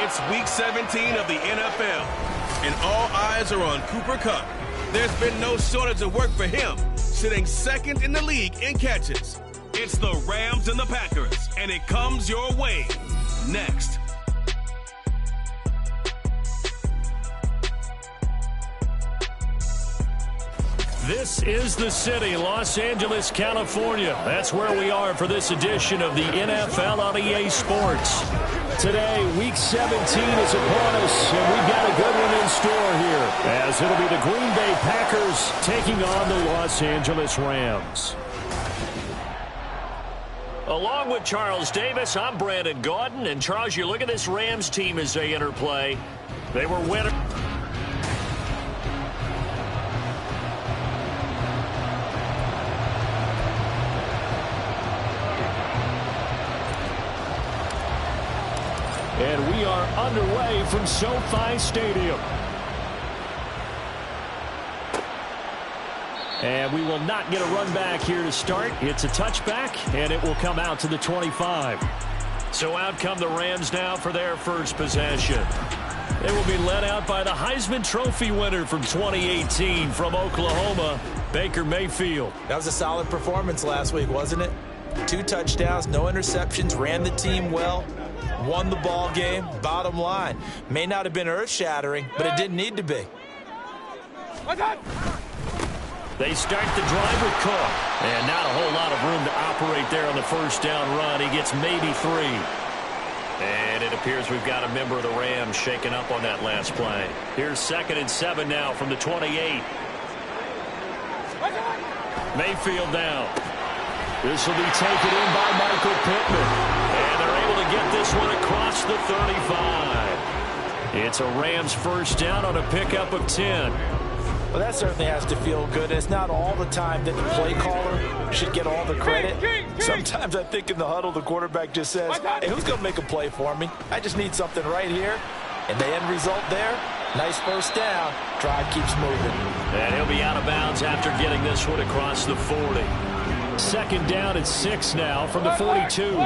It's Week 17 of the NFL, and all eyes are on Cooper Kupp. There's been no shortage of work for him, sitting second in the league in catches. It's the Rams and the Packers, and it comes your way next. This is the city, Los Angeles, California. That's where we are for this edition of the NFL on EA Sports. Today, Week 17 is upon us, and we've got a good one in store here, as it'll be the Green Bay Packers taking on the Los Angeles Rams. Along with Charles Davis, I'm Brandon Gaudin. And, Charles, you look at this Rams team as they enter play. They were winners. And we are underway from SoFi Stadium. And we will not get a run back here to start. It's a touchback, and it will come out to the 25. So out come the Rams now for their first possession. They will be led out by the Heisman Trophy winner from 2018 from Oklahoma, Baker Mayfield. That was a solid performance last week, wasn't it? 2 touchdowns, no interceptions, ran the team well. Won the ball game. Bottom line, may not have been earth-shattering, but it didn't need to be. They start the drive with Cook. And not a whole lot of room to operate there on the first down run. He gets maybe 3. And it appears we've got a member of the Rams shaken up on that last play. Here's 2nd and 7 now from the 28. Mayfield now. This will be taken in by Michael Pittman. And they're able to get this one across the 35. It's a Rams first down on a pickup of 10. Well, that certainly has to feel good. It's not all the time that the play caller should get all the credit. Sometimes I think in the huddle, the quarterback just says, hey, who's going to make a play for me? I just need something right here. And the end result there, nice first down. Drive keeps moving. And he'll be out of bounds after getting this one across the 40. 2nd down and 6 now from the 42.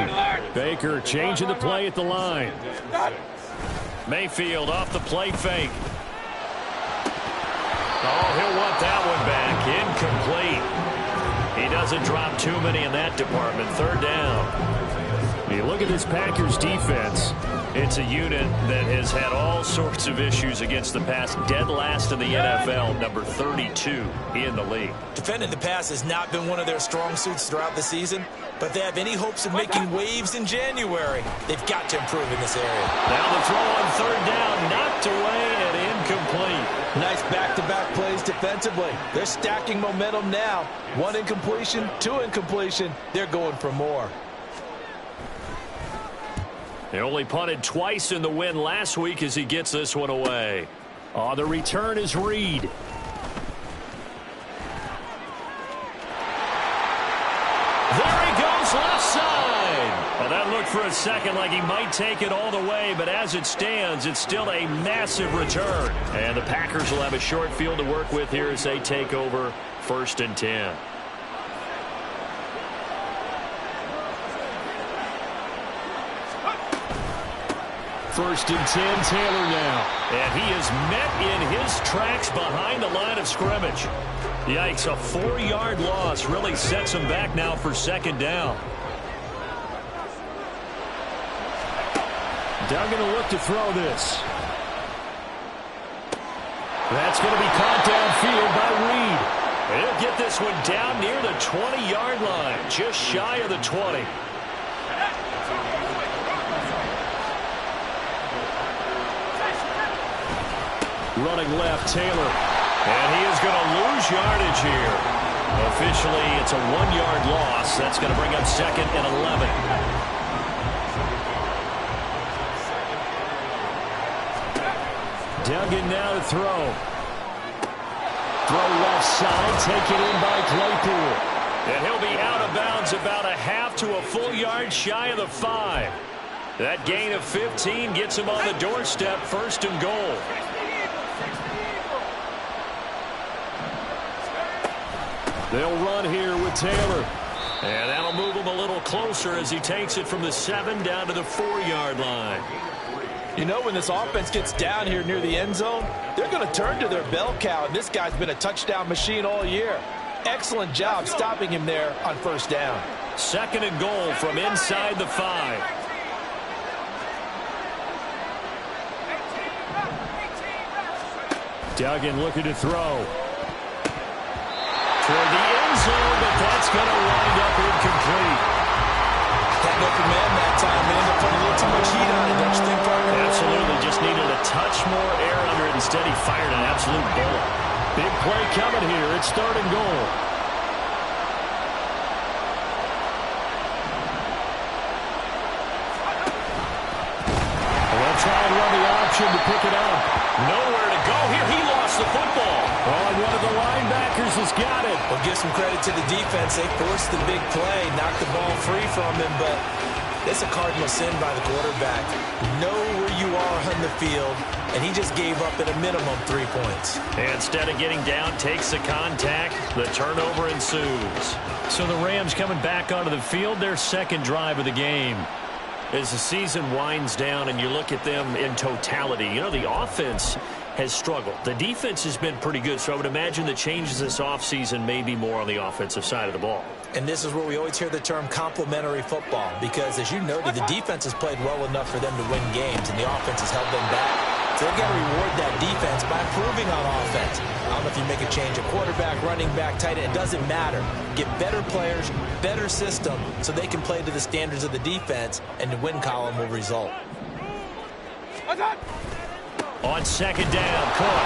Baker changing the play at the line. Mayfield off the play fake. Oh, he'll want that one back. Incomplete. He doesn't drop too many in that department. 3rd down. You look at this Packers defense. It's a unit that has had all sorts of issues against the pass. Dead last in the NFL, number 32 in the league. Defending the pass has not been one of their strong suits throughout the season, but they have any hopes of making waves in January. They've got to improve in this area. Now the throw on 3rd down, knocked away and incomplete. Nice back-to-back plays defensively. They're stacking momentum now. 1 incompletion, 2 incompletion. They're going for more. They only punted twice in the win last week as he gets this one away. On the return is Reed. There he goes, left side. Well, that looked for a second like he might take it all the way, but as it stands, it's still a massive return. And the Packers will have a short field to work with here as they take over 1st and 10. First and 10, Taylor now. And he is met in his tracks behind the line of scrimmage. Yikes, a 4-yard loss really sets him back now for 2nd down. Duggan will look to throw this. That's going to be caught downfield by Reed. He'll get this one down near the 20-yard line, just shy of the 20. Running left, Taylor. And he is going to lose yardage here. Officially, it's a 1-yard loss. That's going to bring up 2nd and 11. Duggan now to throw. Throw left side, taken in by Claypool. And he'll be out of bounds about a half to a full yard shy of the 5. That gain of 15 gets him on the doorstep, 1st and goal. They'll run here with Taylor. And that'll move him a little closer as he takes it from the 7 down to the 4-yard line. You know, when this offense gets down here near the end zone, they're going to turn to their bell cow, and this guy's been a touchdown machine all year. Excellent job stopping him there on first down. 2nd and goal from inside the 5. Duggan looking to throw. Toward the end zone, but that's going to wind up incomplete. Had no command that time. They ended up putting a little too much heat on it, don't you think, Parker? Absolutely. Just needed a touch more air under it. Instead, he fired an absolute bullet. Big play coming here. It's 3rd and goal. They'll try and run the option to pick it up. Nowhere to go here. He lost the football. Oh, and one of the linebackers has got it. Well, give some credit to the defense. They forced the big play, knocked the ball free from him, but it's a cardinal sin by the quarterback. Know where you are on the field, and he just gave up at a minimum 3 points. And instead of getting down, takes the contact. The turnover ensues. So the Rams coming back onto the field, their 2nd drive of the game. As the season winds down and you look at them in totality, you know, the offense has struggled. The defense has been pretty good, so I would imagine the changes this offseason may be more on the offensive side of the ball. And this is where we always hear the term complementary football, because as you noted, the defense has played well enough for them to win games, and the offense has held them back. So they've got to reward that defense by improving on offense. I don't know if you make a change at quarterback, running back, tight end, it doesn't matter. Get better players, better system, so they can play to the standards of the defense, and the win column will result. On 2nd down, Cook.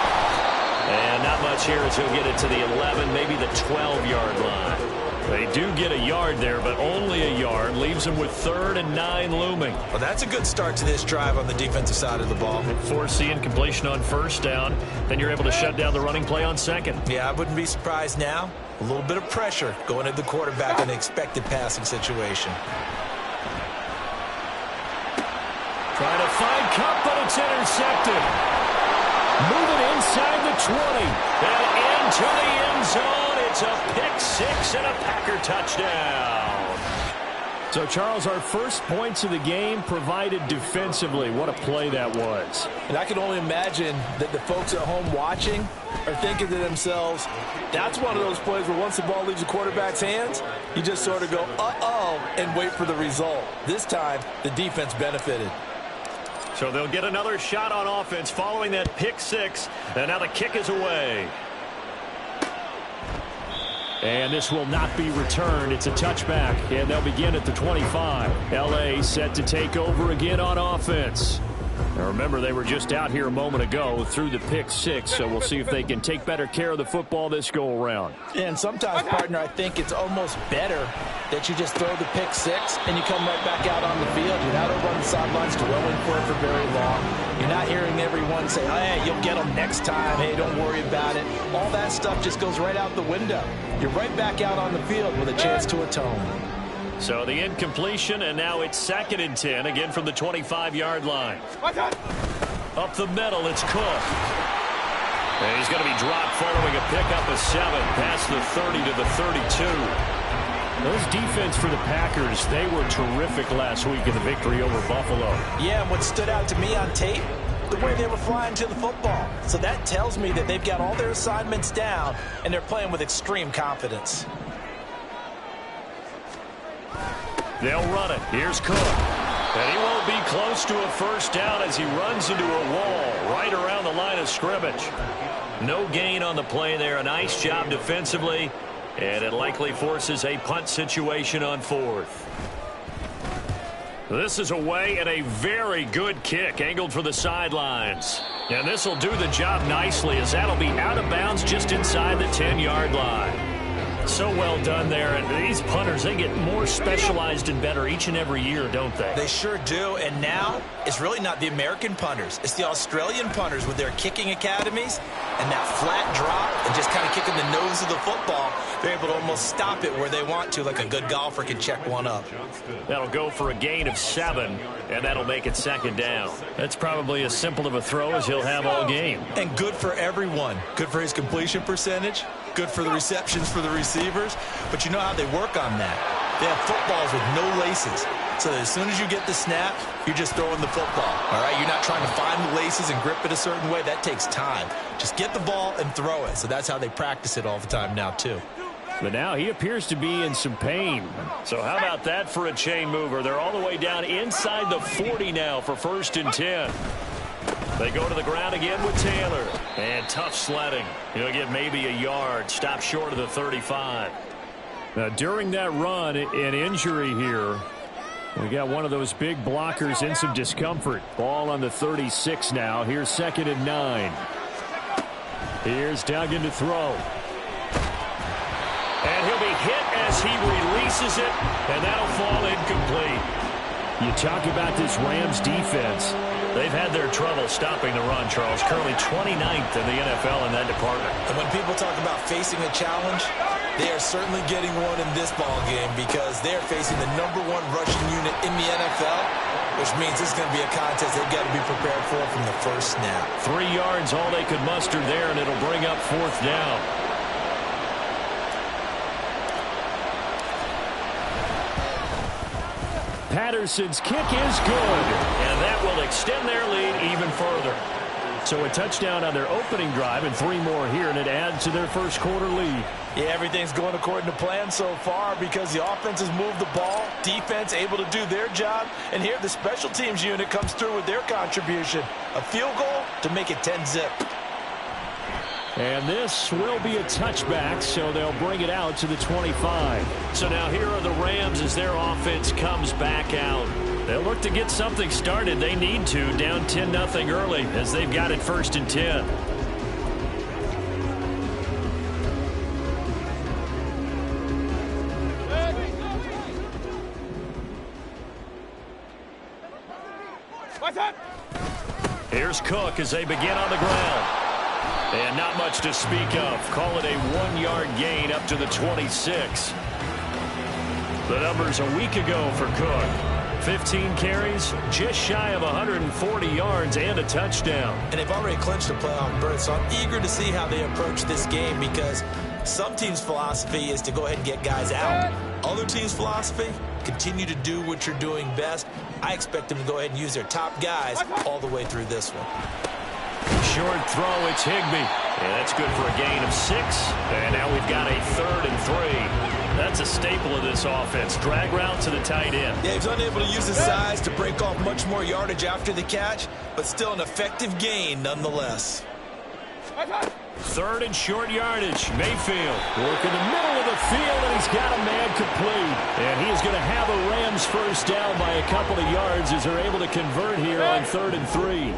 And not much here as he'll get it to the 11, maybe the 12-yard line. They do get a yard there, but only a yard. Leaves them with 3rd and 9 looming. Well, that's a good start to this drive on the defensive side of the ball. Force the incompletion on 1st down. Then you're able to shut down the running play on 2nd. Yeah, I wouldn't be surprised now. A little bit of pressure going at the quarterback in an expected passing situation. Trying to find Cup, but it's intercepted. Moving inside the 20. And into the end zone. It's a pick 6 and a Packer touchdown. So, Charles, our first points of the game provided defensively. What a play that was. And I can only imagine that the folks at home watching are thinking to themselves, that's one of those plays where once the ball leaves the quarterback's hands, you just sort of go, uh-oh, and wait for the result. This time, the defense benefited. So they'll get another shot on offense following that pick 6. And now the kick is away. And this will not be returned. It's a touchback, and they'll begin at the 25. L.A. set to take over again on offense. Now remember, they were just out here a moment ago through the pick 6, so we'll see if they can take better care of the football this go-around. And sometimes, partner, I think it's almost better that you just throw the pick 6 and you come right back out on the field. You're not over on the sidelines dwelling for it for very long. You're not hearing everyone say, hey, you'll get them next time. Hey, don't worry about it. All that stuff just goes right out the window. You're right back out on the field with a chance to atone. So the incompletion, and now it's 2nd and 10, again from the 25-yard line. Up the middle, it's Cook. And he's going to be dropped following a pickup of 7, past the 30 to the 32. Those defense for the Packers, they were terrific last week in the victory over Buffalo. Yeah, and what stood out to me on tape, the way they were flying to the football. So that tells me that they've got all their assignments down, and they're playing with extreme confidence. They'll run it. Here's Cook. And he won't be close to a first down as he runs into a wall right around the line of scrimmage. No gain on the play there. A nice job defensively. And it likely forces a punt situation on 4th. This is away and a very good kick angled for the sidelines. And this will do the job nicely as that'll be out of bounds just inside the 10-yard line. So well done there. And these punters, they get more specialized and better each and every year, don't they? They sure do. And now it's really not the American punters. It's the Australian punters with their kicking academies and that flat drop and just kind of kicking the nose of the football. They're able to almost stop it where they want to, like a good golfer can check one up. That'll go for a gain of 7, and that'll make it 2nd down. That's probably as simple of a throw as he'll have all game. And good for everyone. Good for his completion percentage. Good for the receptions for the receivers. But you know how they work on that. They have footballs with no laces. so that as soon as you get the snap, you're just throwing the football, all right? You're not trying to find the laces and grip it a certain way. That takes time. Just get the ball and throw it. So that's how they practice it all the time now, too. But now he appears to be in some pain. So how about that for a chain mover? They're all the way down inside the 40 now for 1st and 10. They go to the ground again with Taylor. And tough sledding. He'll get maybe a yard. Stop short of the 35. Now, during that run, an injury here. We got one of those big blockers in some discomfort. Ball on the 36 now. Here's 2nd and 9. Here's Duggan to throw. And he'll be hit as he releases it, and that'll fall incomplete. You talk about this Rams defense. They've had their trouble stopping the run, Charles. Currently 29th in the NFL in that department. And when people talk about facing a challenge, they are certainly getting one in this ball game because they're facing the #1 rushing unit in the NFL, which means this is going to be a contest they've got to be prepared for from the first snap. 3 yards, all they could muster there, and it'll bring up 4th down. Patterson's kick is good, and that will extend their lead even further. So a touchdown on their opening drive and 3 more here, and it adds to their first quarter lead. Yeah, everything's going according to plan so far because the offense has moved the ball, defense able to do their job, and here the special teams unit comes through with their contribution. A field goal to make it 10-zip. And this will be a touchback, so they'll bring it out to the 25. So now here are the Rams as their offense comes back out. They'll look to get something started. They need to, down 10-0 early as they've got it 1st and 10. Here's Cook as they begin on the ground. And not much to speak of. Call it a 1-yard gain up to the 26. The numbers a week ago for Cook. 15 carries, just shy of 140 yards and a touchdown. And they've already clinched a playoff berth, so I'm eager to see how they approach this game because some teams' philosophy is to go ahead and get guys out. Other teams' philosophy, continue to do what you're doing best. I expect them to go ahead and use their top guys all the way through this one. Short throw, it's Higbee. And that's good for a gain of 6. And now we've got a 3rd and 3. That's a staple of this offense. Drag route to the tight end. Yeah, he's unable to use his size to break off much more yardage after the catch, but still an effective gain nonetheless. 3rd and short yardage. Mayfield working the middle of the field, and he's got a man complete. And he is going to have a Rams first down by a couple of yards as they're able to convert here on 3rd and 3.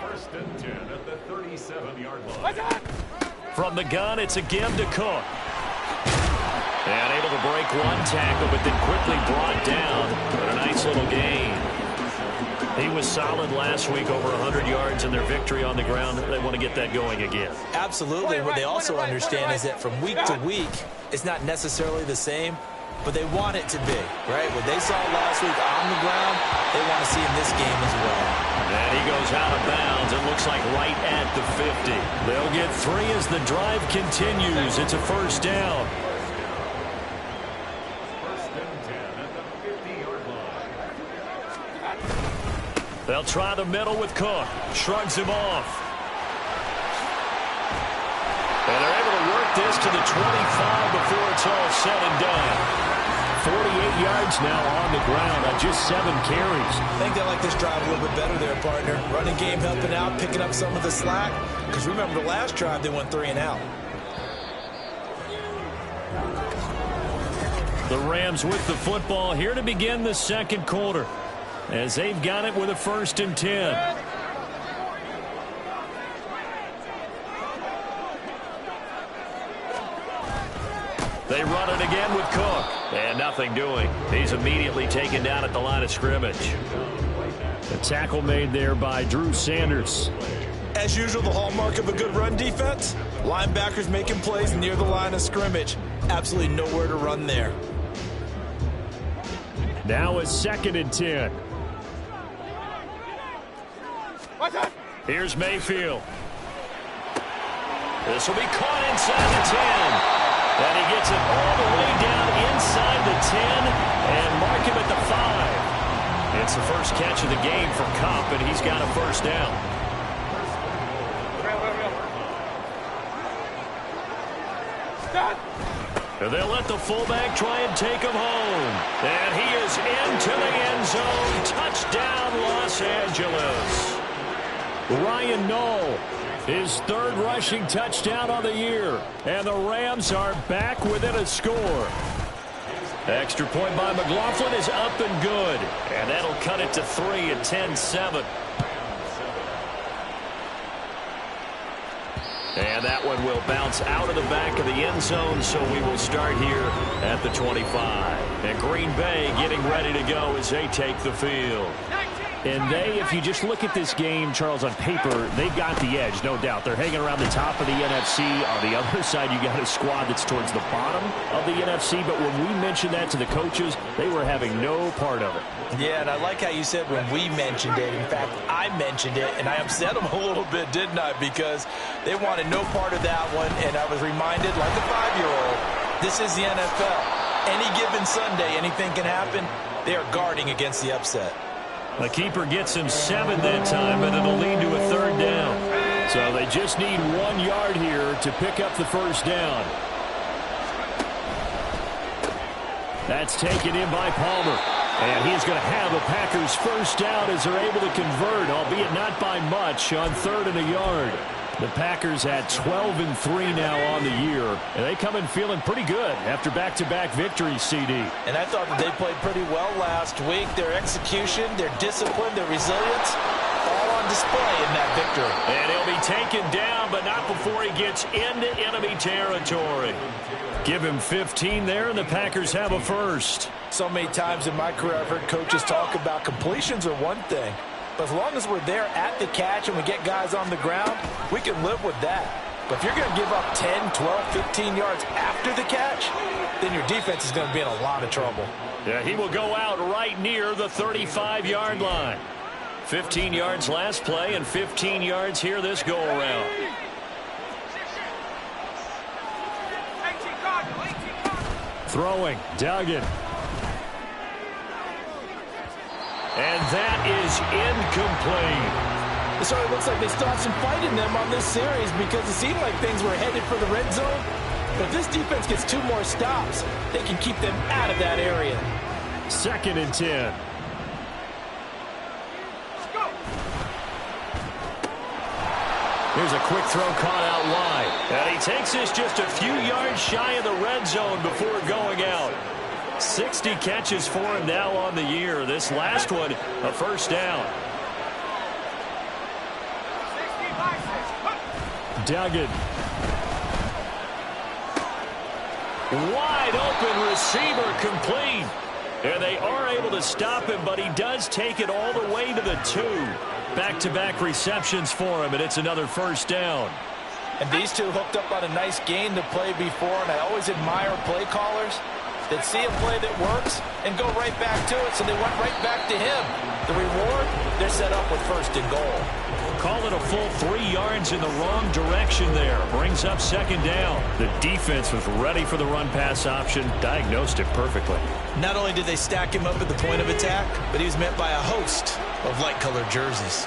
1st and 10 at the 37-yard line. From the gun, it's again to Cook. And able to break one tackle, but then quickly brought down. But a nice little gain. He was solid last week, over 100 yards in their victory on the ground. They want to get that going again. Absolutely. What they also understand is that from week to week, it's not necessarily the same, but they want it to be, right? What they saw last week on the ground, they want to see in this game as well. And he goes out of bounds. It looks like right at the 50. They'll get 3 as the drive continues. It's a first down. 1st and 10 at the 50-yard line. They'll try the middle with Cook. Shrugs him off. And they're able to work this to the 25 before it's all said and done. 48 yards now on the ground on just 7 carries. I think they like this drive a little bit better there, partner. Running game helping out, picking up some of the slack. Because remember, the last drive, they went 3 and out. The Rams with the football here to begin the second quarter, as they've got it with a 1st and 10. They run it again with Cook. And nothing doing. He's immediately taken down at the line of scrimmage. The tackle made there by Drew Sanders. As usual, the hallmark of a good run defense, linebackers making plays near the line of scrimmage. Absolutely nowhere to run there. Now it's 2nd and 10. Here's Mayfield. This will be caught inside the 10. And he gets it all the way down inside the 10 and mark him at the 5. It's the first catch of the game for Kupp, and he's got a first down. And they'll let the fullback try and take him home. And he is into the end zone. Touchdown, Los Angeles. Ryan Knoll, his third rushing touchdown on the year. And the Rams are back within a score. Extra point by McLaughlin is up and good. And that'll cut it to 3 at 10-7. And that one will bounce out of the back of the end zone, so we will start here at the 25. And Green Bay getting ready to go as they take the field. And they, if you just look at this game, Charles, on paper, they've got the edge, no doubt. They're hanging around the top of the NFC. On the other side, you got a squad that's towards the bottom of the NFC. But when we mentioned that to the coaches, they were having no part of it. Yeah, and I like how you said when we mentioned it. In fact, I mentioned it, and I upset them a little bit, didn't I? Because they wanted no part of that one, and I was reminded, like a 5-year-old, this is the NFL. Any given Sunday, anything can happen. They are guarding against the upset. The keeper gets him 7 that time, but it'll lead to a third down. So they just need 1 yard here to pick up the first down. That's taken in by Palmer. And he's going to have a Packers first down as they're able to convert, albeit not by much, on 3rd and a yard. The Packers at 12-3 now on the year, and they come in feeling pretty good after back-to-back victories, CD. And I thought that they played pretty well last week. Their execution, their discipline, their resilience, all on display in that victory. And he'll be taken down, but not before he gets into enemy territory. Give him 15 there, and the Packers have a first. So many times in my career I've heard coaches talk about completions are one thing. But as long as we're there at the catch and we get guys on the ground, we can live with that. But if you're going to give up 10, 12, 15 yards after the catch, then your defense is going to be in a lot of trouble. Yeah, he will go out right near the 35-yard line. 15 yards last play and 15 yards here this go-around. Throwing, Duggan. And that is incomplete. So it looks like they still have some fight in them on this series because it seemed like things were headed for the red zone. But if this defense gets 2 more stops, they can keep them out of that area. 2nd and 10. Here's a quick throw caught out wide. And he takes this just a few yards shy of the red zone before going out. 60 catches for him now on the year. This last one, a first down. Duggan. Wide open receiver complete. And they are able to stop him, but he does take it all the way to the 2. Back-to-back receptions for him, and it's another first down. And these two hooked up on a nice gain to play before, and I always admire play callers that see a play that works and go right back to it, so they went right back to him. The reward, they're set up with 1st and goal. Call it a full 3 yards in the wrong direction there. Brings up 2nd down. The defense was ready for the run-pass option, diagnosed it perfectly. Not only did they stack him up at the point of attack, but he was met by a host of light-colored jerseys.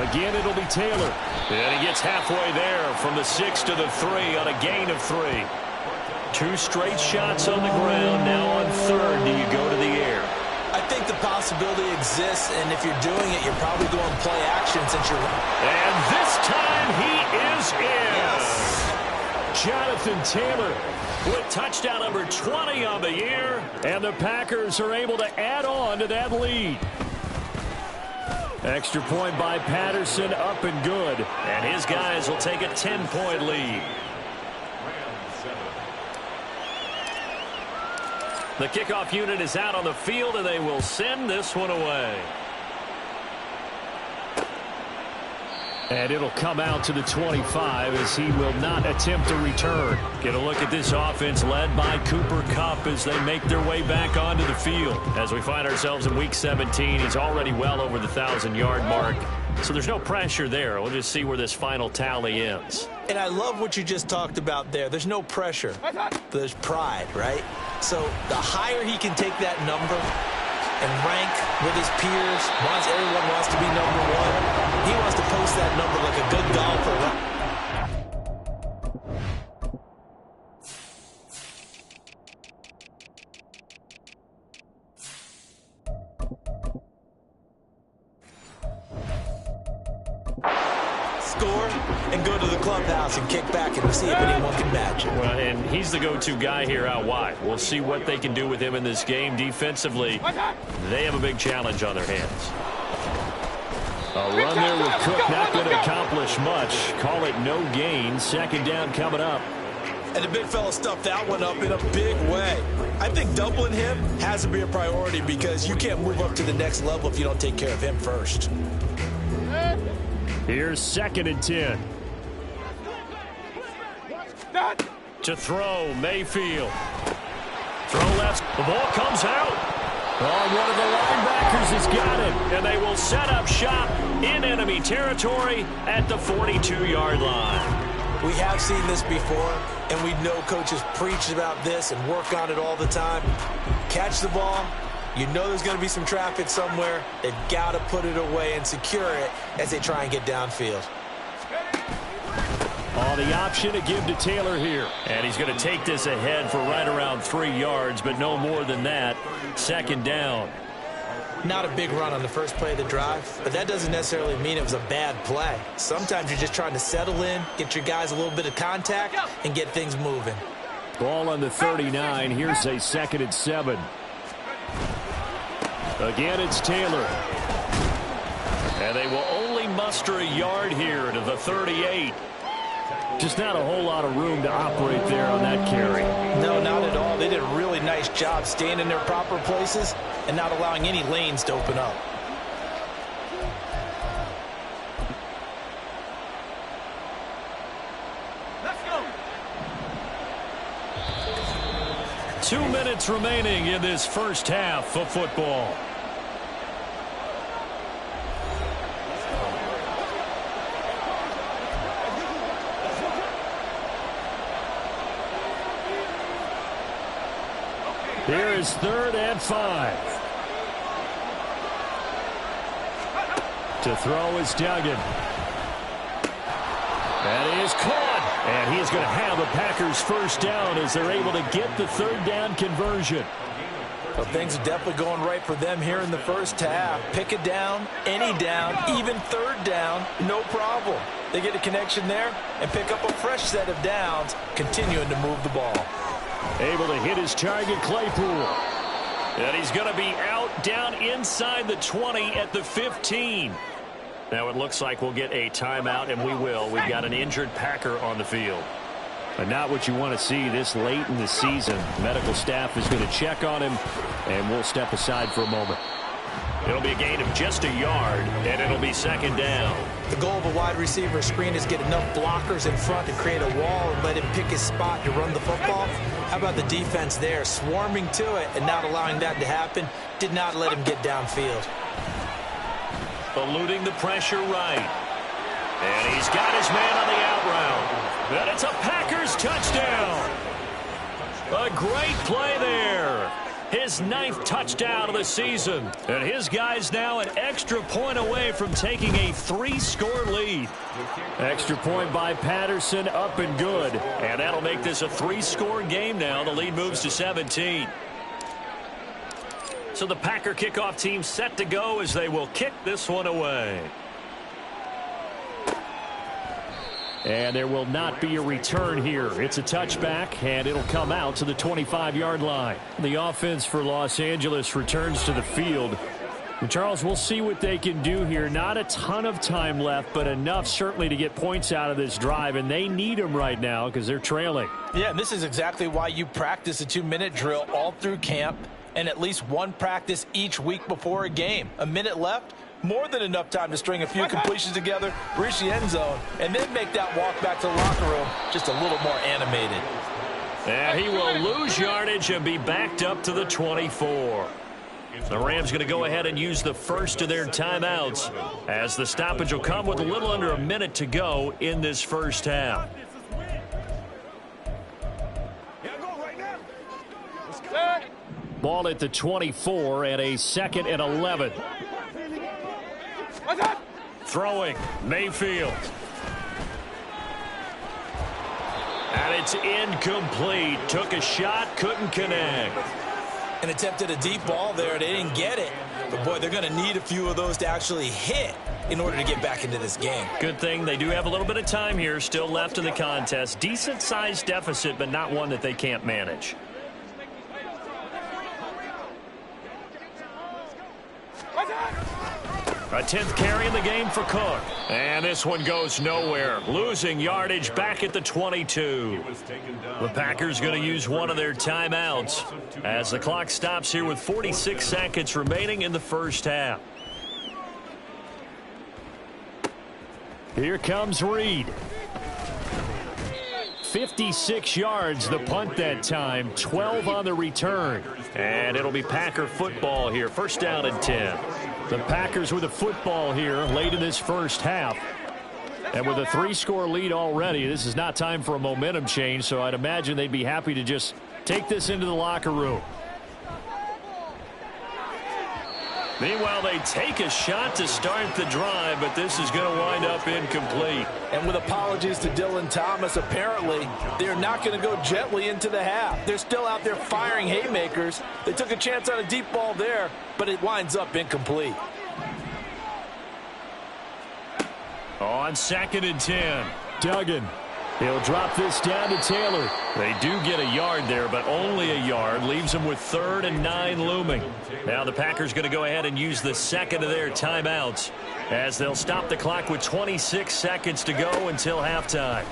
Again, it'll be Taylor. And he gets halfway there from the 6 to the 3 on a gain of 3. 2 straight shots on the ground. Now on 3rd, do you go to the air? I think the possibility exists, and if you're doing it, you're probably going play action since you're... And this time he is in. Yes. Jonathan Taylor with touchdown number 20 on the year, and the Packers are able to add on to that lead. Extra point by Patterson, up and good, and his guys will take a 10-point lead. The kickoff unit is out on the field, and they will send this one away. And it'll come out to the 25 as he will not attempt a return. Get a look at this offense led by Cooper Kupp as they make their way back onto the field. As we find ourselves in Week 17, he's already well over the 1,000-yard mark. So there's no pressure there. We'll just see where this final tally ends. And I love what you just talked about there. There's no pressure. There's pride, right? So the higher he can take that number and rank with his peers, everyone wants to be number one. He wants to post that number like a good golfer. Score and go to the clubhouse and kick back and see if anyone can match it. Well, and he's the go-to guy here out wide. We'll see what they can do with him in this game. Defensively, they have a big challenge on their hands. A run there with Cook, not going to accomplish much. Call it no gain. Second down coming up. And the big fella stuffed that one up in a big way. I think doubling him has to be a priority because you can't move up to the next level if you don't take care of him first. Here's 2nd and 10. To throw, Mayfield. Throw left. The ball comes out. Oh, one of the linebackers has got it. And they will set up shop in enemy territory at the 42-yard line. We have seen this before, and we know coaches preach about this and work on it all the time. Catch the ball. You know there's going to be some traffic somewhere. They've got to put it away and secure it as they try and get downfield. Oh, the option to give to Taylor here. And he's going to take this ahead for right around 3 yards, but no more than that. 2nd down. Not a big run on the first play of the drive, but that doesn't necessarily mean it was a bad play. Sometimes you're just trying to settle in, get your guys a little bit of contact, and get things moving. Ball on the 39. Here's a 2nd and 7. Again, it's Taylor. And they will only muster a yard here to the 38. Just not a whole lot of room to operate there on that carry. No, not at all. They did a really nice job staying in their proper places and not allowing any lanes to open up. Let's go. 2 minutes remaining in this first half of football. Here is 3rd and 5. To throw is Duggan. That is caught. And he is going to have a Packers first down as they're able to get the 3rd down conversion. Well, things are definitely going right for them here in the first half. Pick it down, any down, even 3rd down, no problem. They get a connection there and pick up a fresh set of downs, continuing to move the ball. Able to hit his target, Claypool. And he's going to be out down inside the 20 at the 15. Now it looks like we'll get a timeout, and we will. We've got an injured Packer on the field. But not what you want to see this late in the season. Medical staff is going to check on him, and we'll step aside for a moment. It'll be a gain of just a yard, and it'll be 2nd down. The goal of a wide receiver screen is get enough blockers in front to create a wall and let him pick his spot to run the football. How about the defense there, swarming to it and not allowing that to happen? Did not let him get downfield. Eluding the pressure right. And he's got his man on the out route. And it's a Packers touchdown. A great play there. His 9th touchdown of the season. And his guys now an extra point away from taking a 3-score lead. Extra point by Patterson, up and good. And that'll make this a 3-score game now. The lead moves to 17. So the Packer kickoff team set to go as they will kick this one away. And there will not be a return here. It's a touchback, and it'll come out to the 25-yard line. The offense for Los Angeles returns to the field. And Charles, we'll see what they can do here. Not a ton of time left, but enough certainly to get points out of this drive, and they need them right now because they're trailing. Yeah, and this is exactly why you practice a 2-minute drill all through camp and at least one practice each week before a game. A minute left, more than enough time to string a few completions together, reach the end zone, and then make that walk back to the locker room just a little more animated. And he will lose yardage and be backed up to the 24. The Rams going to go ahead and use the first of their timeouts as the stoppage will come with a little under a minute to go in this first half. Ball at the 24 and a 2nd and 11. Throwing, Mayfield. And it's incomplete. Took a shot, couldn't connect. And attempted a deep ball there. They didn't get it. But, boy, they're going to need a few of those to actually hit in order to get back into this game. Good thing they do have a little bit of time here still left in the contest. Decent-sized deficit, but not one that they can't manage. A 10th carry in the game for Cook. And this one goes nowhere. Losing yardage back at the 22. The Packers going to use one of their timeouts as the clock stops here with 46 seconds remaining in the first half. Here comes Reed. 56 yards the punt that time, 12 on the return. And it'll be Packer football here. First down and 10. The Packers with a football here late in this first half. And with a 3-score lead already, this is not time for a momentum change, so I'd imagine they'd be happy to just take this into the locker room. Meanwhile, they take a shot to start the drive, but this is going to wind up incomplete. And with apologies to Dylan Thomas, apparently they're not going to go gently into the half. They're still out there firing haymakers. They took a chance on a deep ball there, but it winds up incomplete. On 2nd and 10, Duggan. He'll drop this down to Taylor. They do get a yard there, but only a yard. Leaves them with 3rd and 9 looming. Now the Packers going to go ahead and use the second of their timeouts as they'll stop the clock with 26 seconds to go until halftime.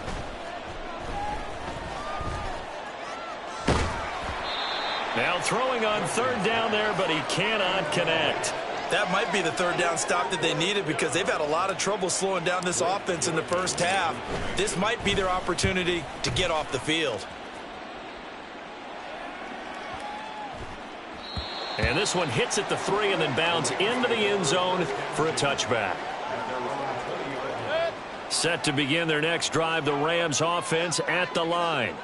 Now throwing on 3rd down there, but he cannot connect. That might be the 3rd down stop that they needed because they've had a lot of trouble slowing down this offense in the first half. This might be their opportunity to get off the field. And this one hits at the 3 and then bounds into the end zone for a touchback. Set to begin their next drive, the Rams offense at the line.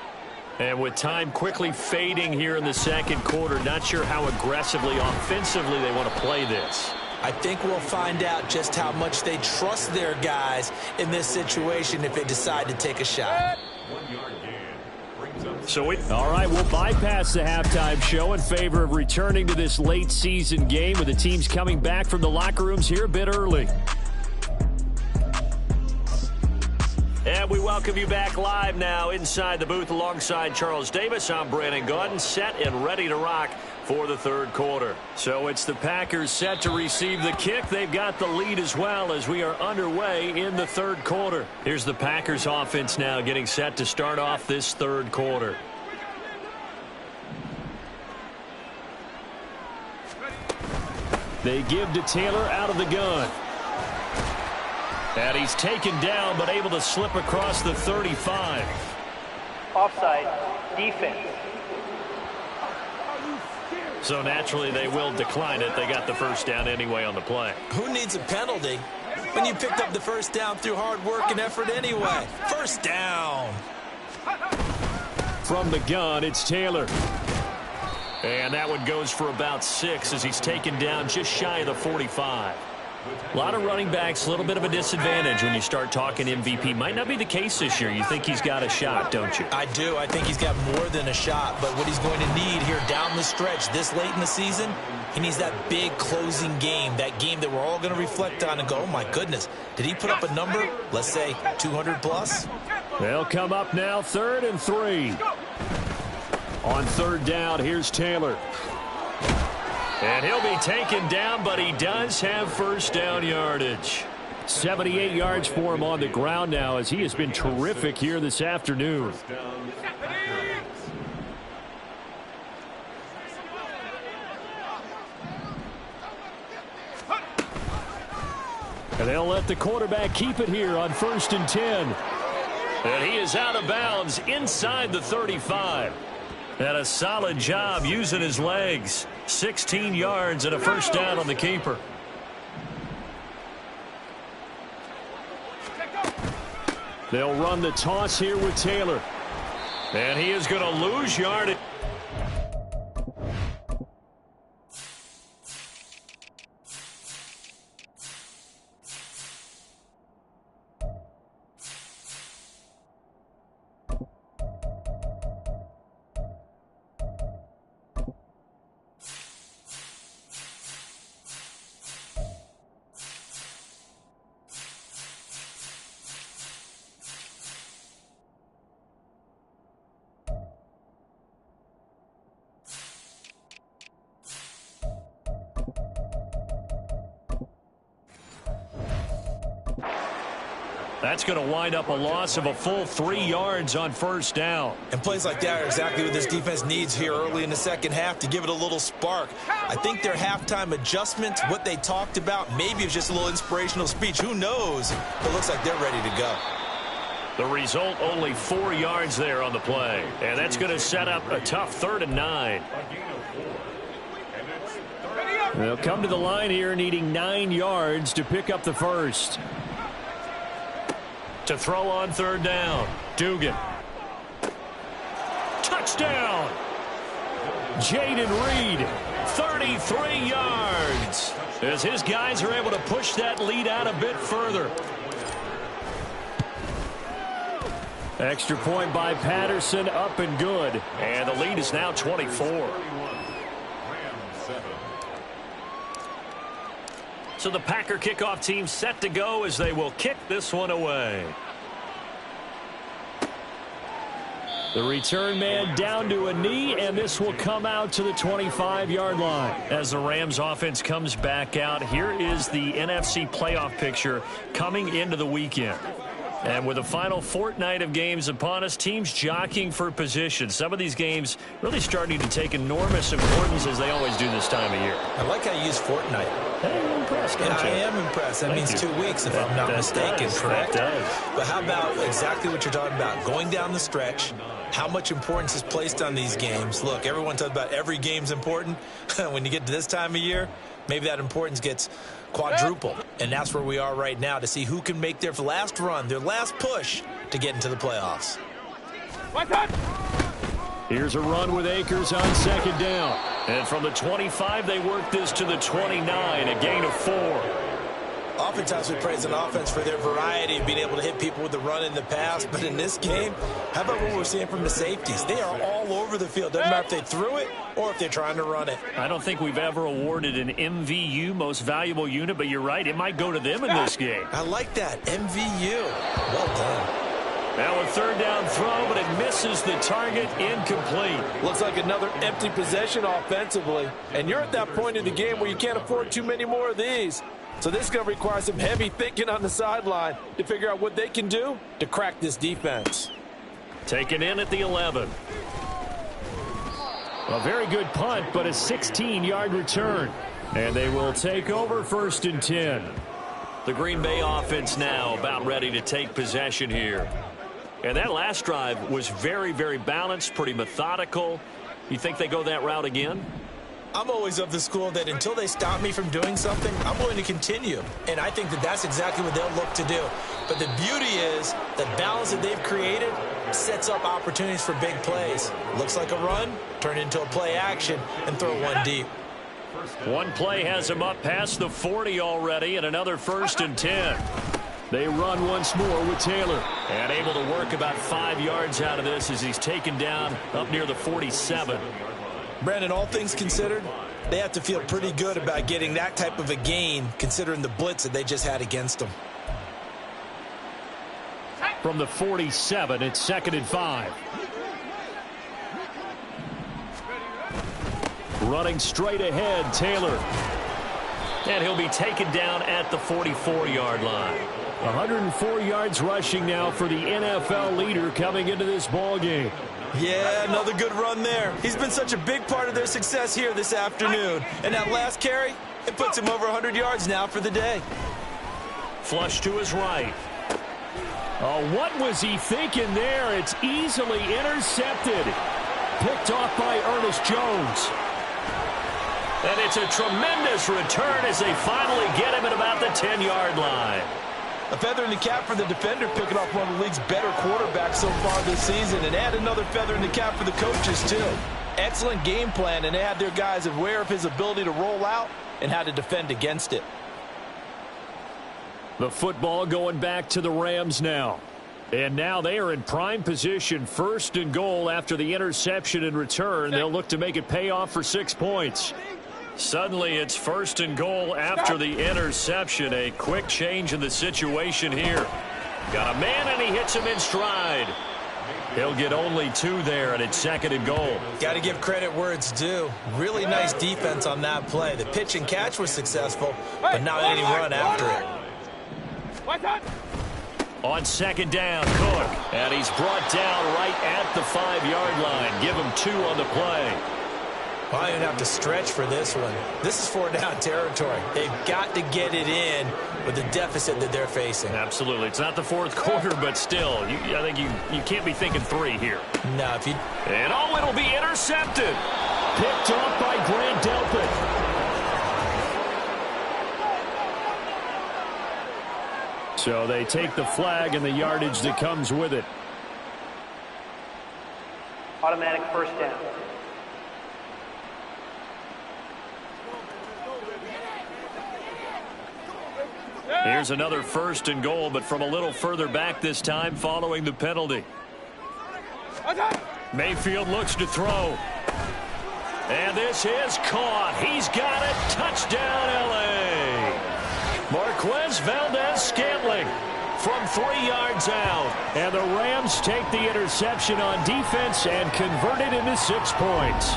And with time quickly fading here in the second quarter, not sure how aggressively, offensively they want to play this. I think we'll find out just how much they trust their guys in this situation if they decide to take a shot. All right, we'll bypass the halftime show in favor of returning to this late season game with the teams coming back from the locker rooms here a bit early. And we welcome you back live now inside the booth alongside Charles Davis. I'm Brandon Gaudin, set and ready to rock for the third quarter. So it's the Packers set to receive the kick. They've got the lead as well as we are underway in the third quarter. Here's the Packers offense now getting set to start off this third quarter. They give to Taylor out of the gun. And he's taken down, but able to slip across the 35. Offside, defense. So naturally, they will decline it. They got the first down anyway on the play. Who needs a penalty when you picked up the first down through hard work and effort anyway? First down. From the gun, it's Taylor. And that one goes for about 6 as he's taken down just shy of the 45. A lot of running backs, a little bit of a disadvantage when you start talking MVP. Might not be the case this year. You think he's got a shot, don't you? I do. I think he's got more than a shot. But what he's going to need here down the stretch this late in the season, he needs that big closing game, that game that we're all going to reflect on and go, oh, my goodness, did he put up a number, let's say, 200 plus? They'll come up now, 3rd and 3. On 3rd down, here's Taylor. And he'll be taken down, but he does have first down yardage. 78 yards for him on the ground now as he has been terrific here this afternoon. And they'll let the quarterback keep it here on 1st and 10. And he is out of bounds inside the 35. And a solid job using his legs. 16 yards and a first down on the keeper. They'll run the toss here with Taylor. And he is going to lose yardage. That's going to wind up a loss of a full 3 yards on first down. And plays like that are exactly what this defense needs here early in the second half to give it a little spark. I think their halftime adjustment, what they talked about, maybe it's just a little inspirational speech. Who knows? But it looks like they're ready to go. The result, only 4 yards there on the play. And that's going to set up a tough 3rd and 9. They'll come to the line here needing 9 yards to pick up the first. To throw on 3rd down. Dugan. Touchdown. Jaden Reed. 33 yards. As his guys are able to push that lead out a bit further. Extra point by Patterson, up and good. And the lead is now 24. So the Packer kickoff team set to go as they will kick this one away. The return man down to a knee, and this will come out to the 25-yard line. As the Rams offense comes back out, here is the NFC playoff picture coming into the weekend. And with the final fortnight of games upon us, teams jockeying for position. Some of these games really starting to take enormous importance as they always do this time of year. I like how you use fortnight. Hey, I'm impressed, don't you? I am impressed. That means 2 weeks, if I'm not mistaken, correct? That does. But how about exactly what you're talking about? Going down the stretch, how much importance is placed on these games. Look, everyone talks about every game's important. When you get to this time of year, maybe that importance gets quadrupled. And that's where we are right now to see who can make their last run, their last push to get into the playoffs. Here's a run with Akers on 2nd down. And from the 25, they work this to the 29, a gain of 4. Oftentimes we praise an offense for their variety of being able to hit people with the run in the pass. But in this game, how about what we're seeing from the safeties? They are all over the field. Doesn't matter if they threw it or if they're trying to run it. I don't think we've ever awarded an MVU, most valuable unit, but you're right, it might go to them in this game. I like that, MVU. Well done. Now a 3rd down throw, but it misses the target, incomplete. Looks like another empty possession offensively. And you're at that point in the game where you can't afford too many more of these. So this is going to require some heavy thinking on the sideline to figure out what they can do to crack this defense. Taken in at the 11. A very good punt, but a 16-yard return. And they will take over 1st and 10. The Green Bay offense now about ready to take possession here. And that last drive was very, very balanced, pretty methodical. You think they go that route again? I'm always of the school that until they stop me from doing something, I'm willing to continue. And I think that that's exactly what they'll look to do. But the beauty is the balance that they've created sets up opportunities for big plays. Looks like a run, turn it into a play action, and throw one deep. One play has him up past the 40 already, and another 1st and 10. They run once more with Taylor. And able to work about 5 yards out of this as he's taken down up near the 47. Brandon, all things considered, they have to feel pretty good about getting that type of a gain considering the blitz that they just had against them. From the 47, it's 2nd and 5. Running straight ahead, Taylor. And he'll be taken down at the 44-yard line. 104 yards rushing now for the NFL leader coming into this ball game. Yeah, another good run there. He's been such a big part of their success here this afternoon. And that last carry, it puts him over 100 yards now for the day. Flush to his right. Oh, what was he thinking there? It's easily intercepted. Picked off by Ernest Jones. And it's a tremendous return as they finally get him at about the 10-yard line. A feather in the cap for the defender, picking off one of the league's better quarterbacks so far this season. And add another feather in the cap for the coaches, too. Excellent game plan, and they had their guys aware of his ability to roll out and how to defend against it. The football going back to the Rams now. And now they are in prime position, 1st and goal after the interception and return. They'll look to make it pay off for 6 points. Suddenly it's 1st and goal after the interception. A quick change in the situation here. Got a man and he hits him in stride. He'll get only 2 there, and it's 2nd and goal. Got to give credit where it's due. Really nice defense on that play. The pitch and catch was successful, but not any run after it. On 2nd down, Cook. And he's brought down right at the 5-yard line. Give him 2 on the play. Well, I don't have to stretch for this one. This is 4-down territory. They've got to get it in with the deficit that they're facing. Absolutely. It's not the 4th quarter, but still, I think you can't be thinking 3 here. No, if you... And it'll be intercepted. Picked off by Grant Delpit. So they take the flag and the yardage that comes with it. Automatic 1st down. Here's another 1st and goal, but from a little further back this time following the penalty. Mayfield looks to throw. And this is caught. He's got it. Touchdown, L.A. Marquez Valdez-Scantling from 3 yards out. And the Rams take the interception on defense and convert it into 6 points.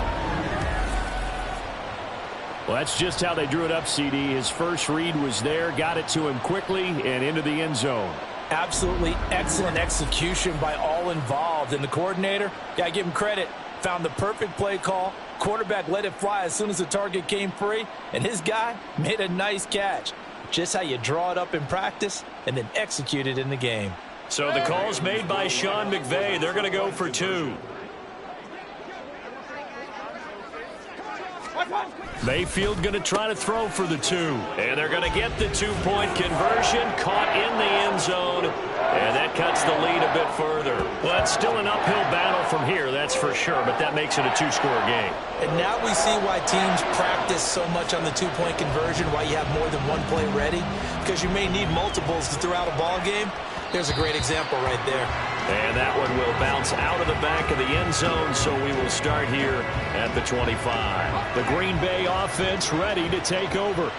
Well, that's just how they drew it up, CD. His first read was there, got it to him quickly, and into the end zone. Absolutely excellent execution by all involved. And the coordinator, got to give him credit, found the perfect play call. Quarterback let it fly as soon as the target came free, and his guy made a nice catch. Just how you draw it up in practice and then execute it in the game. So the call's made by Sean McVay. They're going to go for 2. Mayfield going to try to throw for the 2. And they're going to get the 2-point conversion. Caught in the end zone. And that cuts the lead a bit further. Well, it's still an uphill battle from here, that's for sure. But that makes it a 2-score game. And now we see why teams practice so much on the 2-point conversion, why you have more than one play ready. Because you may need multiples to throw out a ball game. There's a great example right there. And that one will bounce out of the back of the end zone, so we will start here at the 25. The Green Bay offense ready to take over.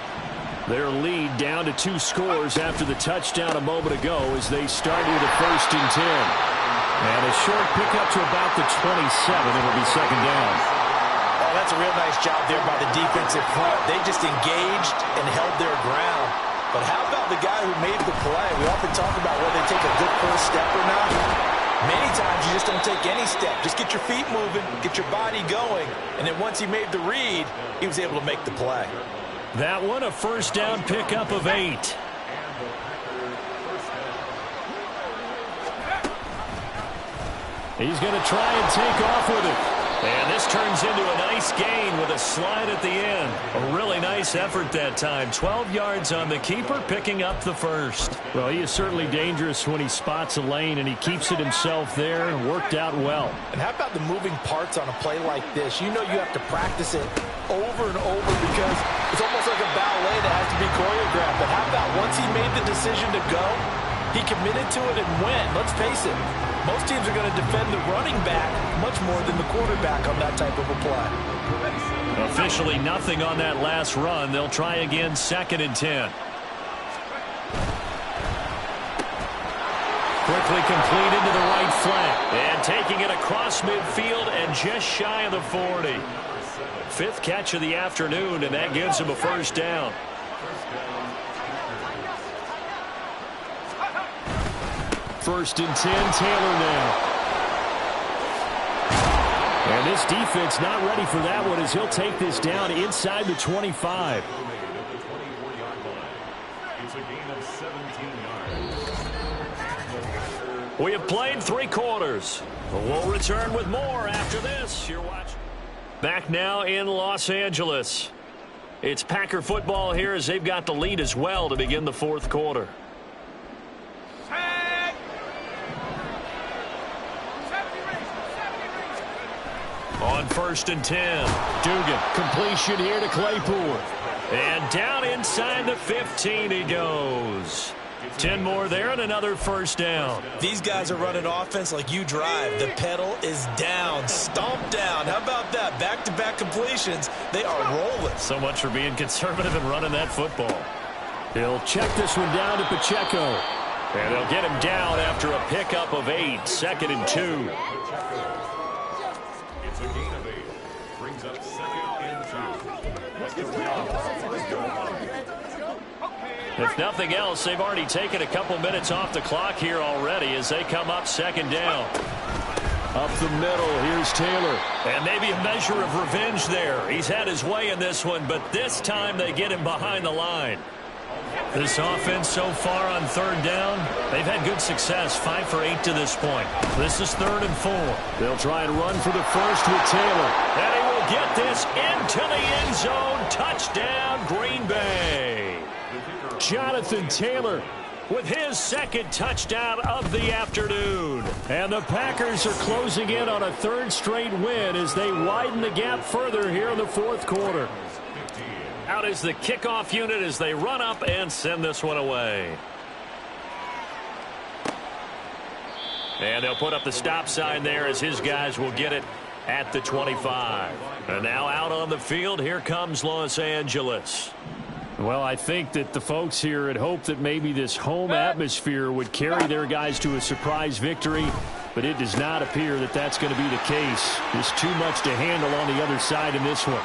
Their lead down to 2 scores after the touchdown a moment ago as they start with a 1st and 10. And a short pickup to about the 27. It'll be 2nd down. Oh, that's a real nice job there by the defensive front. They just engaged and held their ground. But how about the guy who made the play? We often talk about whether they take a good first step or not. Many times you just don't take any step. Just get your feet moving, get your body going. And then once he made the read, he was able to make the play. That one, a 1st down pickup of 8. He's going to try and take off with it. And this turns into a nice gain with a slide at the end. A really nice effort that time. 12 yards on the keeper, picking up the 1st. Well, he is certainly dangerous when he spots a lane, and he keeps it himself there. Worked out well. And how about the moving parts on a play like this? You know you have to practice it over and over because it's almost like a ballet that has to be choreographed. But how about once he made the decision to go, he committed to it and went. Let's face it. Most teams are going to defend the running back much more than the quarterback on that type of a play. Officially nothing on that last run. They'll try again, 2nd and 10. Quickly complete into the right flat. And taking it across midfield and just shy of the 40. 5th catch of the afternoon, and that gives him a 1st down. First and 10, Taylor now. And this defense not ready for that one as he'll take this down inside the 25. It's a gain of 17 yards. We have played 3 quarters. We'll return with more after this. You're watching. Back now in Los Angeles. It's Packer football here as they've got the lead as well to begin the fourth quarter. On 1st and 10, Dugan, completion here to Claypool. And down inside the 15 he goes. 10 more there and another first down. These guys are running offense like you drive. The pedal is down, stomped down. How about that? Back-to-back completions. They are rolling. So much for being conservative and running that football. He'll check this one down to Pacheco. And they'll get him down after a pickup of 8, 2nd and 2. It's a gain of 8. Brings up 2nd and 2. If nothing else, they've already taken a couple minutes off the clock here already as they come up 2nd down. Up the middle, here's Taylor. And maybe a measure of revenge there. He's had his way in this one, but this time they get him behind the line. This offense so far on 3rd down, they've had good success, 5 for 8 to this point. This is 3rd and 4. They'll try and run for the first with Taylor. And he will get this into the end zone. Touchdown, Green Bay. Jonathan Taylor with his 2nd touchdown of the afternoon. And the Packers are closing in on a 3rd straight win as they widen the gap further here in the 4th quarter. Out is the kickoff unit as they run up and send this one away. And they'll put up the stop sign there as his guys will get it at the 25. And now out on the field, here comes Los Angeles. Well, I think that the folks here had hoped that maybe this home atmosphere would carry their guys to a surprise victory, but it does not appear that that's going to be the case. There's too much to handle on the other side in this one.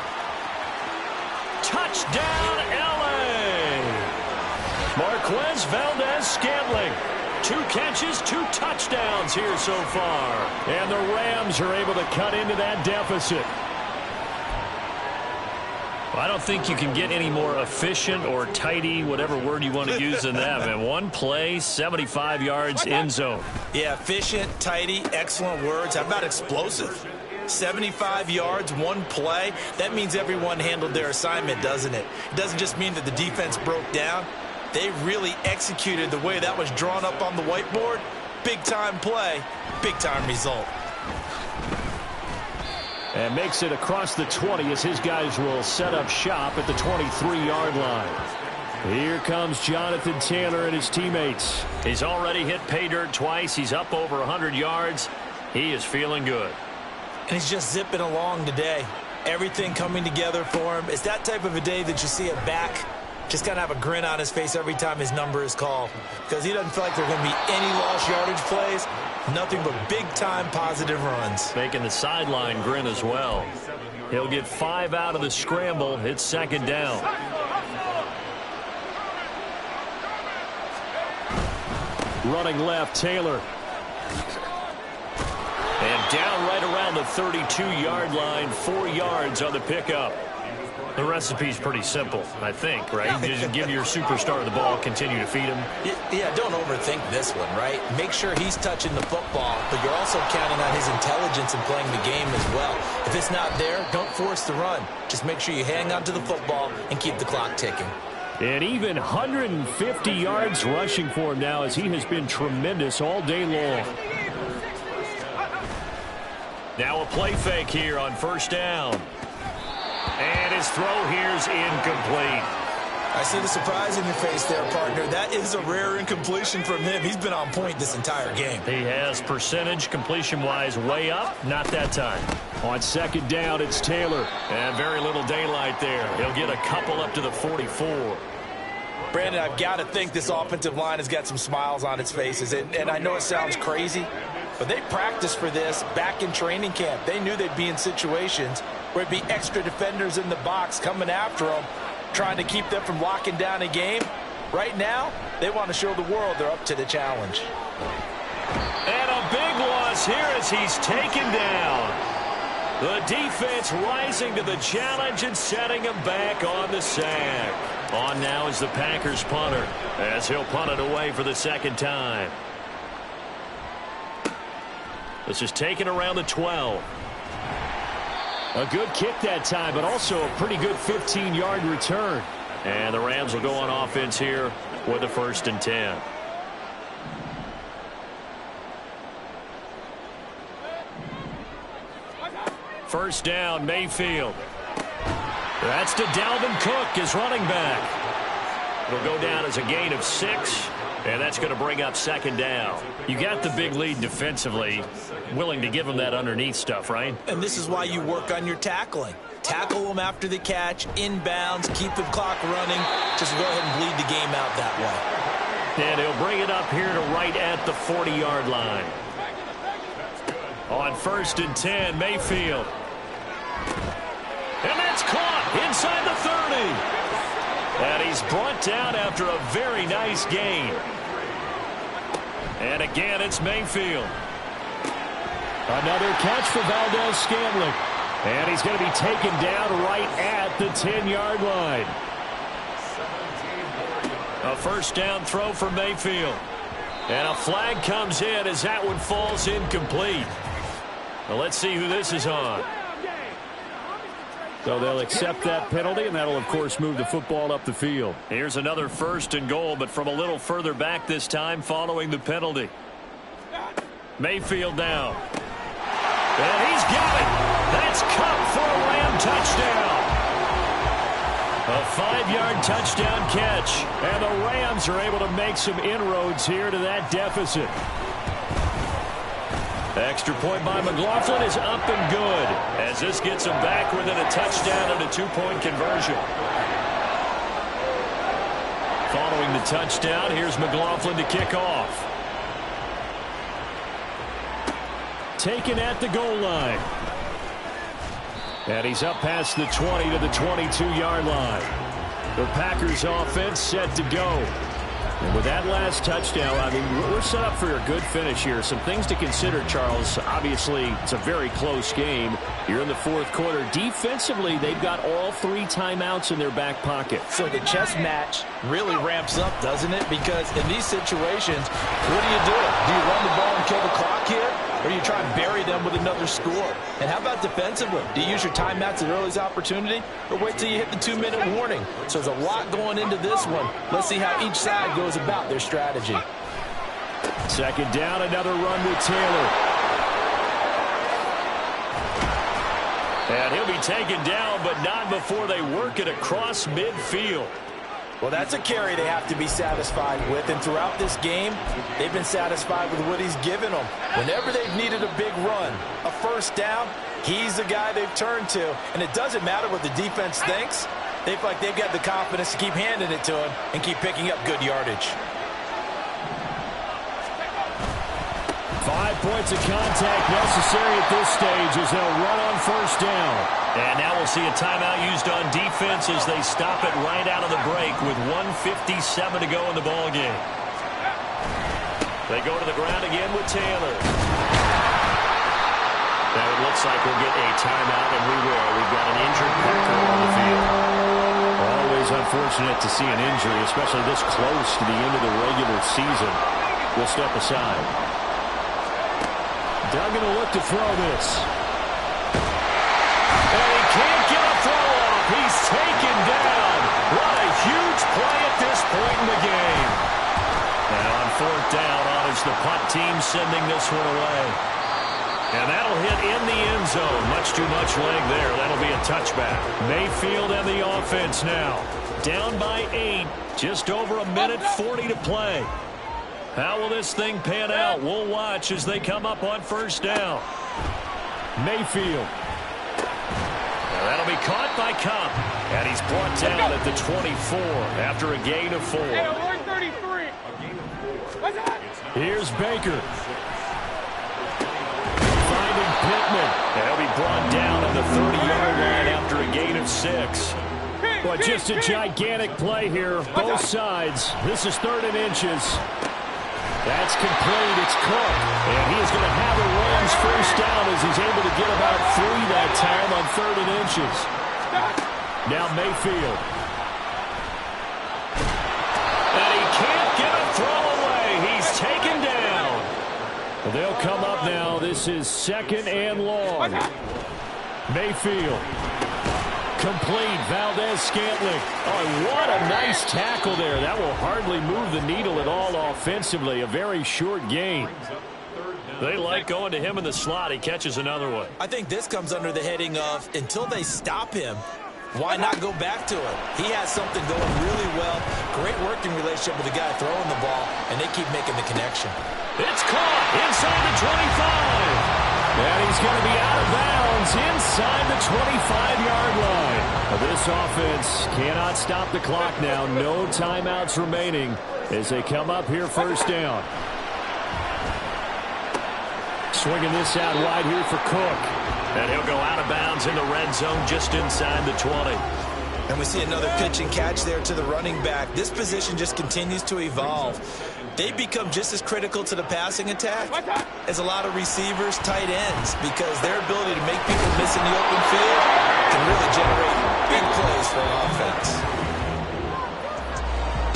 Touchdown, L.A. Marquez Valdez-Scantling. 2 catches, 2 touchdowns here so far. And the Rams are able to cut into that deficit. I don't think you can get any more efficient or tidy, whatever word you want to use in that. Man, 1 play, 75 yards, end zone. Yeah, efficient, tidy, excellent words. How about explosive? 75 yards, 1 play. That means everyone handled their assignment, doesn't it? It doesn't just mean that the defense broke down. They really executed the way that was drawn up on the whiteboard. Big-time play, big-time result. And makes it across the 20 as his guys will set up shop at the 23-yard line. Here comes Jonathan Taylor and his teammates. He's already hit pay dirt twice. He's up over 100 yards. He is feeling good. And he's just zipping along today. Everything coming together for him. It's that type of a day that you see a back just kind of have a grin on his face every time his number is called, because he doesn't feel like there are going to be any lost yardage plays. Nothing but big-time positive runs. Making the sideline grin as well. He'll get 5 out of the scramble. It's 2nd down. Running left, Taylor. And down right around the 32-yard line, 4 yards on the pickup. The recipe's pretty simple, I think, right? You just give your superstar the ball, continue to feed him. Yeah, don't overthink this one, right? Make sure he's touching the football, but you're also counting on his intelligence in playing the game as well. If it's not there, don't force the run. Just make sure you hang on to the football and keep the clock ticking. And even 150 yards rushing for him now as he has been tremendous all day long. Now a play fake here on 1st down. And his throw here's incomplete. I see the surprise in your face there, partner. That is a rare incompletion from him. He's been on point this entire game. He has percentage completion-wise way up. Not that time. On 2nd down, it's Taylor. And very little daylight there. He'll get a couple up to the 44. Brandon, I've got to think this offensive line has got some smiles on its faces. And I know it sounds crazy, but they practiced for this back in training camp. They knew they'd be in situations where it'd be extra defenders in the box coming after them, trying to keep them from locking down a game. Right now, they want to show the world they're up to the challenge. And a big loss here as he's taken down. The defense rising to the challenge and setting him back on the sack. On now is the Packers punter as he'll punt it away for the 2nd time. This is taken around the 12. A good kick that time, but also a pretty good 15-yard return. And the Rams will go on offense here with a 1st and 10. First down, Mayfield. That's to Dalvin Cook, his running back. It'll go down as a gain of 6, and that's going to bring up 2nd down. You got the big lead defensively, willing to give them that underneath stuff, right? And this is why you work on your tackling. Tackle them after the catch, inbounds, keep the clock running. Just go ahead and bleed the game out that way. And he'll bring it up here to right at the 40-yard line. On 1st and 10, Mayfield. And that's caught inside the 30. And he's brought down after a very nice gain. And again, it's Mayfield. Another catch for Valdez-Scantling. And he's going to be taken down right at the 10-yard line. A 1st down throw for Mayfield. And a flag comes in as that one falls incomplete. Well, let's see who this is on. So they'll accept that penalty, and that'll, of course, move the football up the field. Here's another 1st and goal, but from a little further back this time following the penalty. Mayfield down. And he's got it. That's Cup for a Ram touchdown. A 5-yard touchdown catch. And the Rams are able to make some inroads here to that deficit. Extra point by McLaughlin is up and good, as this gets them back within a touchdown and a 2-point conversion. Following the touchdown, here's McLaughlin to kick off. Taken at the goal line. And he's up past the 20 to the 22-yard line. The Packers offense set to go. And with that last touchdown, I mean, we're set up for a good finish here. Some things to consider, Charles. Obviously, it's a very close game. You're in the 4th quarter. Defensively, they've got all 3 timeouts in their back pocket. So the chess match really ramps up, doesn't it? Because in these situations, what do? Do you run the ball and kill the clock here? Or do you try and bury them with another score? And how about defensively? Do you use your timeouts at earliest opportunity? Or wait till you hit the 2-minute warning? So there's a lot going into this one. Let's see how each side goes about their strategy. 2nd down, another run with Taylor. And he'll be taken down, but not before they work it across midfield. Well, that's a carry they have to be satisfied with. And throughout this game, they've been satisfied with what he's given them. Whenever they've needed a big run, a 1st down, he's the guy they've turned to. And it doesn't matter what the defense thinks. They feel like they've got the confidence to keep handing it to him and keep picking up good yardage. 5 points of contact necessary at this stage as they'll run on 1st down. And now we'll see a timeout used on defense as they stop it right out of the break with 1:57 to go in the ballgame. They go to the ground again with Taylor. Now it looks like we'll get a timeout, and we will. We've got an injured Parker on the field. Always unfortunate to see an injury, especially this close to the end of the regular season. We'll step aside. Duggan will look to throw this. And he can't get a throw off. He's taken down. What a huge play at this point in the game. And on 4th down, on is the punt team sending this one away. And that'll hit in the end zone. Much too much leg there. That'll be a touchback. Mayfield and the offense now. Down by 8. Just over 1:40 to play. How will this thing pan out? We'll watch as they come up on 1st down. Mayfield. Now that'll be caught by Cup. And he's brought down at the 24 after a gain of 4. Here's Baker. Finding Pittman. And he'll be brought down at the 30-yard line after a gain of 6. But just a gigantic play here, both sides. This is 3rd and inches. That's complete. It's Cook. And he is going to have a Rams 1st down as he's able to get about 3 that time on 3rd and inches. Now Mayfield. And he can't get a throw away. He's taken down. Well, they'll come up now. This is 2nd and long. Mayfield. Complete. Valdez-Scantling. Oh, what a nice tackle there. That will hardly move the needle at all offensively. A very short gain. They like going to him in the slot. He catches another one. I think this comes under the heading of until they stop him, why not go back to it? He has something going really well. Great working relationship with the guy throwing the ball, and they keep making the connection. It's caught inside the 25. And he's going to be out of bounds inside the 25-yard line. This offense cannot stop the clock now. No timeouts remaining as they come up here first down. Swinging this out wide here for Cook. And he'll go out of bounds in the red zone just inside the 20. And we see another pitch and catch there to the running back. This position just continues to evolve. They become just as critical to the passing attack as a lot of receivers, tight ends, because their ability to make people miss in the open field can really generate big plays for an offense.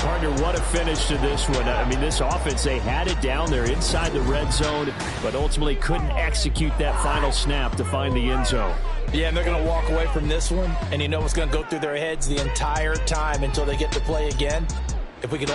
Partner, what a finish to this one. I mean, this offense, they had it down there inside the red zone, but ultimately couldn't execute that final snap to find the end zone. Yeah, and they're going to walk away from this one, and you know what's going to go through their heads the entire time until they get to play again. If we could